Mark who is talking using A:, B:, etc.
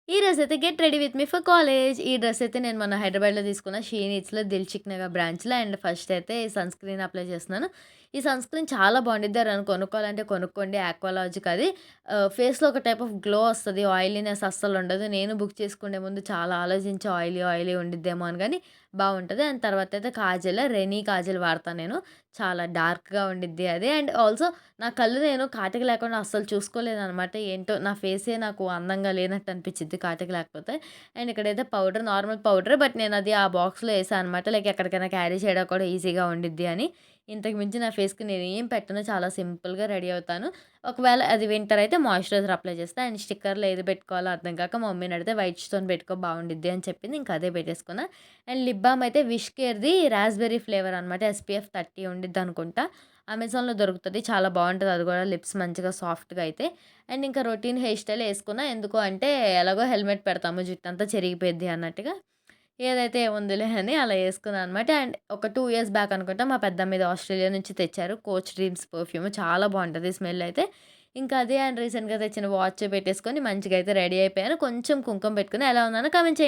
A: ఈరోజైతే get ready with me for college. ఈ dress అయితే నేను మొన్న హైదరాబాద్‌లో తీసుకున్న షీ నీడ్స్‌లో 'దిల్‌షిక్ నగర్' బ్రాంచ్‌లో. అండ్ ఫస్ట్ అయితే ఈ సన్ స్క్రీన్ అప్లై చేస్తున్నాను. ఈ సన్ స్క్రీన్ చాలా బావుండిద్ది. ఎవరైనా కొనుక్కోవాలంటే కొనుక్కోండి. ఆక్వాలాజిక్ అది. ఫేస్‌లో ఒక టైప్ ఆఫ్ గ్లో వస్తది. ఆయిలీనెస్ అస్సలుండదు. నేను బుక్ చేసుకునే ముందు చాలా ఆలోచించి ఆయిలీ ఉండిద్దేమో అని గాని బావుంటది. అండ్ తర్వాత అయితే కాజల్, రెనీ కాజల్ వాడతా నేను. చాలా డార్క్‌గా ఉండిద్ది అది. అండ్ ఆల్సో నా కళ్ళు నేను కాటిక లేకుండా అస్సలు చూసుకోలేదనమాట. ఏంటో నా ఫేసే నాకు అందంగా లేనట్టు అనిపిచ్చిద్ది కాటిక లేకపోతే. అండ్ ఇక్కడైతే పౌడర్ నార్మల్ పౌడరే. బట్ నేనది ఆ బాక్స్‌లో ఏసా అనమాట. లైక్ ఎక్కడికైనా క్యారీ చేయడానికి కూడా ఈజీగా ఉండిద్ది అని. ఇంతకు మించి నా ఫేస్‌కి నేనేం పెట్టను. చాలా సింపుల్‌గా రెడీ అవుతాను. ఒకవేళ అది వింటర్ అయితే మాయిశ్చరైజర్ అప్లై చేస్తా. అండ్ స్టిక్కర్‌లో ఏది పెట్టుకోవాలో అర్థం కాక మా మమ్మీని అడిగితే వైట్ స్టోన్ పెట్టుకో బావుండిద్ది అని చెప్పింది. ఇంక అదే పెట్టేసుకున్నా. అండ్ లిప్ బామ్ అయితే విష్ కేర్‌ది రాస్బెర్రీ ఫ్లేవర్ అనమాట. ఎస్‌పీఎఫ్ 30 ఉండిద్దనుకుంటా. అమెజాన్‌లో దొరుకుతది. చాలా బావుంటది అది గూడా లిప్స్ మంచిగా సాఫ్ట్‌గా అయితే. అండ్ ఇంకా రొటీన్ హెయిర్ స్టైల్ యేసుకున్నా. ఎందుకు అంటే ఎలాగో హెల్మెట్ పెడతాము జుట్టంతా చెరిగిపోయిద్ది అన్నట్టుగా. ఏదైతే ఏముందిలే అని అలా యేసుకున్నా అనమాట. అండ్ ఒక 2 ఇయర్స్ బ్యాక్ అనుకుంటా మా పెద్దమ్మ ఇది ఆస్ట్రేలియా నుంచి తెచ్చారు. 'కోచ్ డ్రీమ్స్' పర్ఫ్యూమ్ చాలా బావుంటది స్మెల్ అయితే. ఇంకా అదే అండ్ రీసెంట్‌గా తెచ్చిన వాచ్ పెట్టేసుకొని మంచిగా అయితే రెడీ అయిపోయాను. కొంచెం కుంకుమ పెట్టుకొని ఎలా ఉన్నానో కామెంట్ చేయండి.